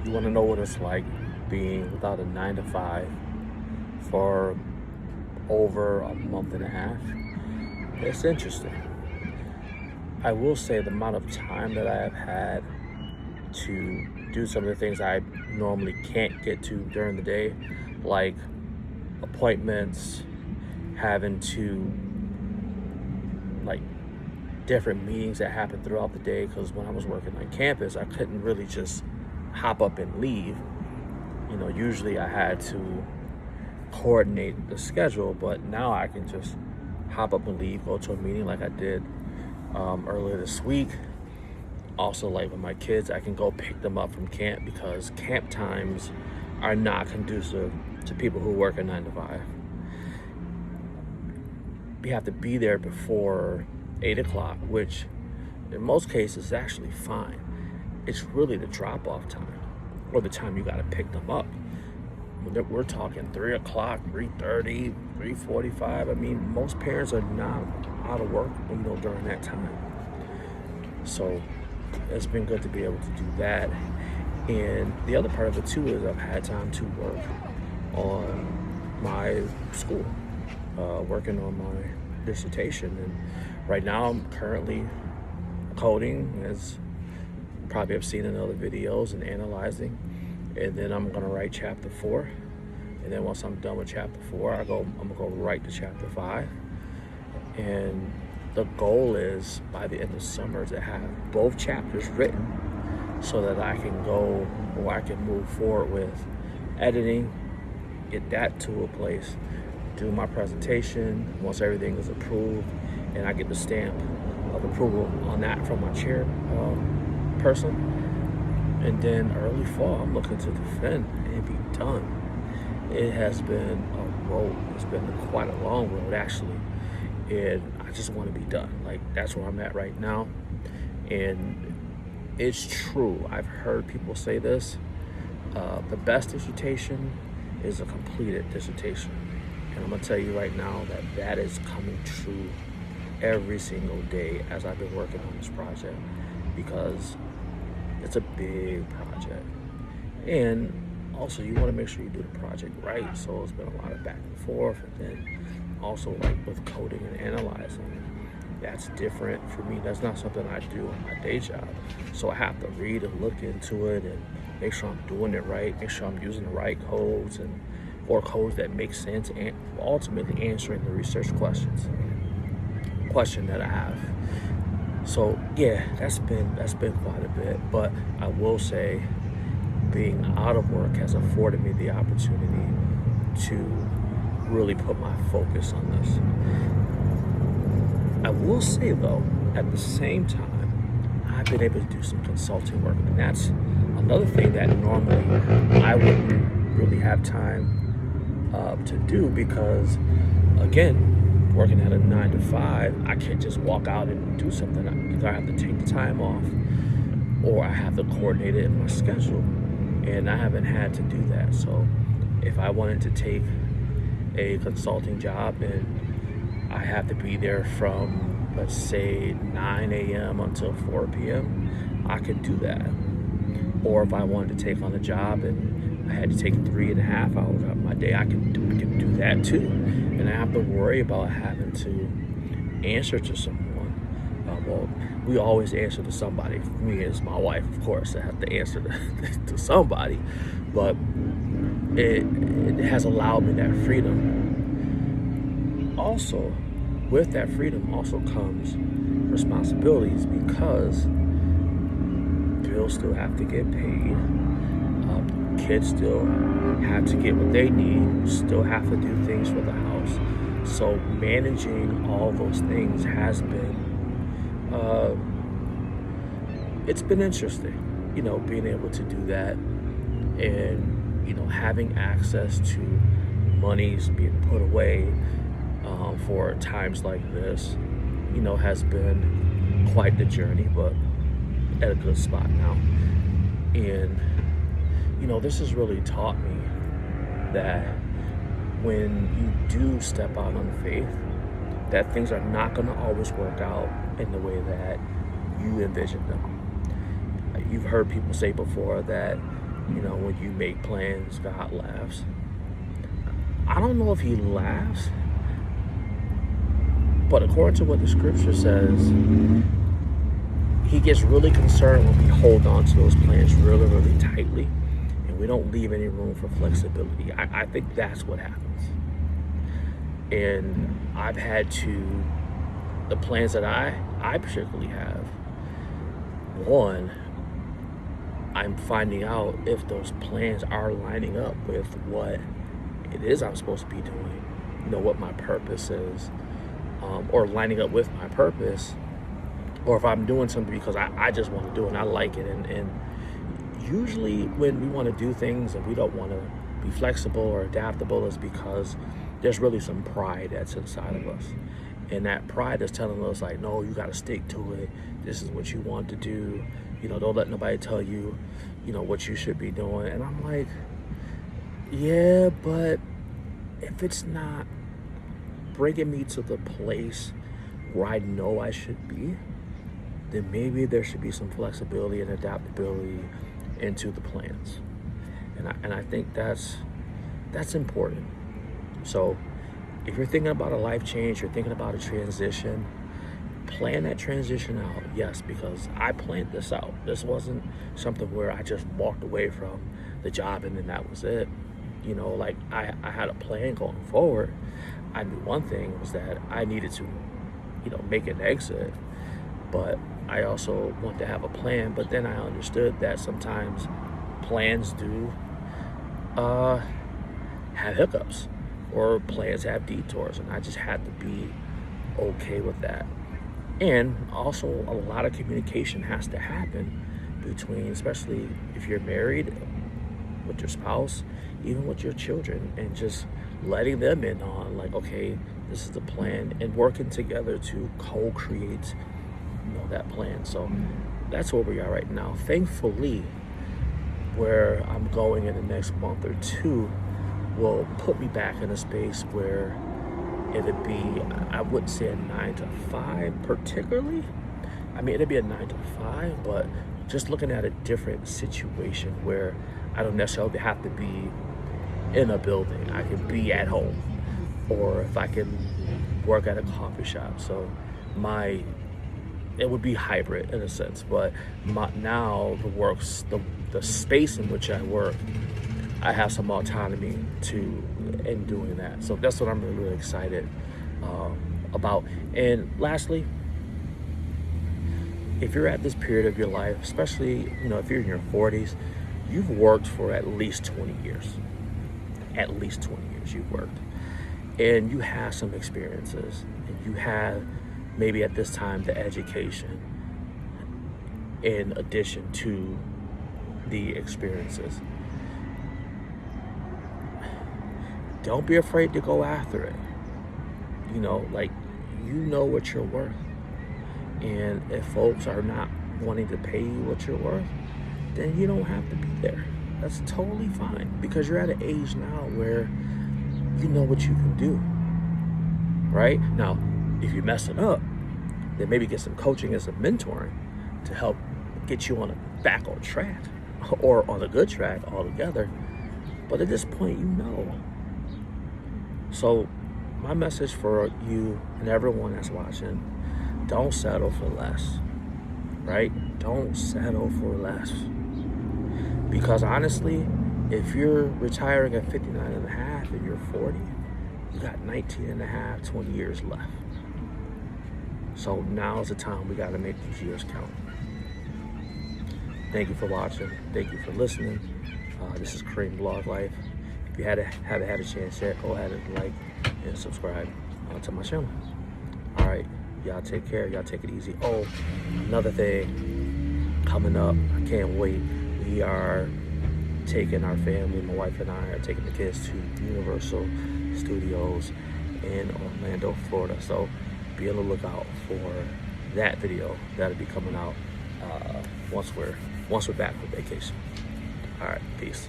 You want to know what it's like being without a 9 to 5 for over a month and a half? It's interesting. I will say the amount of time that I have had to do some of the things I normally can't get to during the day, like appointments, having to, like, different meetings that happen throughout the day, because when I was working on campus, I couldn't really just hop up and leave. Usually I had to coordinate the schedule, but now I can just hop up and leave, go to a meeting like I did earlier this week. Also, like with my kids, I can go pick them up from camp because camp times are not conducive to people who work a 9 to 5. We have to be there before 8 o'clock, which in most cases is actually fine. It's really the drop-off time or the time you got to pick them up. We're talking 3 o'clock, 3:30, 3:45. I mean, most parents are not out of work, during that time. So it's been good to be able to do that. And the other part of it too is I've had time to work on my school, working on my dissertation. And right now I'm currently coding, as you probably have seen in other videos, and analyzing. And then I'm gonna write chapter 4. And then once I'm done with chapter 4, I'm gonna go right to chapter 5. And the goal is by the end of summer to have both chapters written so that I can go, or I can move forward with editing, get that to a place, do my presentation once everything is approved, and I get the stamp of approval on that from my chair person. And then early fall, I'm looking to defend and be done. It has been a road. It's been quite a long road, actually. And I just want to be done. Like, that's where I'm at right now. And it's true. I've heard people say this. The best dissertation is a completed dissertation. And I'm going to tell you right now that that is coming true every single day as I've been working on this project, because it's a big project. And also, you want to make sure you do the project right. So it's been a lot of back and forth. And then also, like with coding and analyzing, that's different for me. That's not something I do in my day job. So I have to read and look into it and make sure I'm doing it right, make sure I'm using the right codes, or codes that make sense, and ultimately answering the research question that I have. So yeah, that's been quite a bit. But I will say, being out of work has afforded me the opportunity to really put my focus on this. I will say though, at the same time, I've been able to do some consulting work, and that's another thing that normally I wouldn't really have time to do, because again, working at a 9 to 5, I can't just walk out and do something. Either I have to take the time off, or I have to coordinate it in my schedule, and I haven't had to do that. So if I wanted to take a consulting job and I have to be there from, let's say, 9 a.m. until 4 p.m., I could do that. Or if I wanted to take on a job and I had to take 3.5 hours out of my day, I can do that too. And I have to worry about having to answer to someone. Well, we always answer to somebody. Me as my wife, of course, I have to answer to somebody. But it has allowed me that freedom. Also, with that freedom also comes responsibilities, because bills still have to get paid. Kids still have to get what they need, still have to do things for the house. So managing all those things has been, it's been interesting, being able to do that, and, having access to monies being put away for times like this, has been quite the journey, but at a good spot now. And, this has really taught me that when you do step out on faith, that things are not going to always work out in the way that you envision them. You've heard people say before that You know, when you make plans, God laughs. I don't know if he laughs, but according to what the scripture says, he gets really concerned when we hold on to those plans really, really tightly and we don't leave any room for flexibility. I think that's what happens. And I've had to, the plans that I particularly have, one, I'm finding out if those plans are lining up with what it is I'm supposed to be doing, you know, what my purpose is, or lining up with my purpose, or if I'm doing something because I just want to do it and I like it. And usually when we want to do things and we don't want to be flexible or adaptable is because there's really some pride that's inside of us. And that pride is telling us, like, no, you got to stick to it. This is what you want to do. You know, don't let nobody tell you, you know, what you should be doing. And I'm like, yeah, but if it's not bringing me to the place where I know I should be, then maybe there should be some flexibility and adaptability into the plans. And I think that's important. So if you're thinking about a life change, you're thinking about a transition, plan that transition out. Yes, because I planned this out. This wasn't something where I just walked away from the job and then that was it. You know, like I had a plan going forward. I knew one thing was that I needed to, you know, make an exit, but I also want to have a plan. But then I understood that sometimes plans do have hiccups, or plans have detours, and I just had to be okay with that. And also a lot of communication has to happen between, especially if you're married, with your spouse, even with your children, and just letting them in on, like, okay, this is the plan, and working together to co-create, you know, that plan. So that's where we are right now. Thankfully, where I'm going in the next month or two will put me back in a space where it'd be, I wouldn't say a 9 to 5 particularly. I mean, it'd be a 9 to 5, but just looking at a different situation where I don't necessarily have to be in a building. I can be at home, or if I can work at a coffee shop. So it would be hybrid in a sense, but now the space in which I work, I have some autonomy in doing that. So that's what I'm really, really excited about. And lastly, if you're at this period of your life, especially, you know, if you're in your 40s, you've worked for at least 20 years. At least 20 years you've worked. And you have some experiences. And you have, maybe at this time, the education in addition to the experiences. Don't be afraid to go after it. You know, like, you know what you're worth. And if folks are not wanting to pay you what you're worth, then you don't have to be there. That's totally fine, because you're at an age now where you know what you can do, right? Now, if you mess it up, then maybe get some coaching and some mentoring to help get you back on track, or on a good track altogether. But at this point, you know. So my message for you and everyone that's watching, don't settle for less, right? Don't settle for less. Because honestly, if you're retiring at 59 and a half and you're 40, you got 19 and a half, 20 years left. So now's the time we got to make these years count. Thank you for watching. Thank you for listening. This is Kareem Blog Life. If you haven't had a chance yet, go ahead and like and subscribe to my channel. All right, y'all take care. Y'all take it easy. Oh, another thing coming up, I can't wait. We are taking our family, my wife and I are taking the kids to Universal Studios in Orlando, Florida. So be on the lookout for that video. That'll be coming out once we're back from vacation. All right, peace.